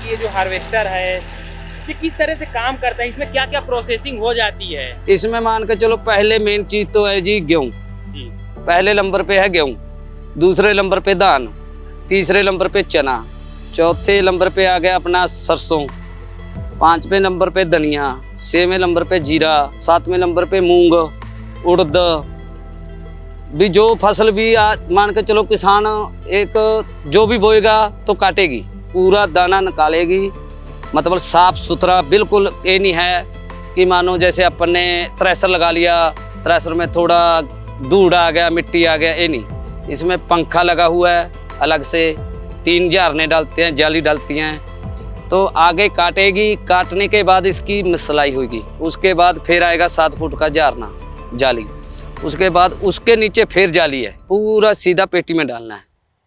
कि ये जो हार्वेस्टर है ये किस तरह से काम करता है, इसमें क्या क्या प्रोसेसिंग हो जाती है? इसमें मान के चलो पहले मेन चीज तो है जी गेहूँ। जी। पहले नंबर पे है गेहूँ, दूसरे नंबर पे धान, तीसरे नंबर पे चना, चौथे नंबर पे आ गया अपना सरसों, पांचवें नंबर पे धनिया, छवें नंबर पे जीरा, सातवें नंबर पे मूंग, उड़द। भी जो फसल भी मान के चलो किसान एक जो भी बोएगा तो काटेगी, पूरा दाना निकालेगी, मतलब साफ सुथरा बिल्कुल। ये नहीं है कि मानो जैसे अपन ने थ्रेसर लगा लिया, थ्रेसर में थोड़ा धूड़ आ गया, मिट्टी आ गया, ये नहीं। इसमें पंखा लगा हुआ है अलग से, 3 झारने डालते हैं, जाली डालती हैं, तो आगे काटेगी। काटने के बाद इसकी मिसलाई होगी, उसके बाद फिर आएगा 7 फुट का झारना जाली, उसके बाद उसके नीचे फिर जाली है, पूरा सीधा पेटी में डालना है।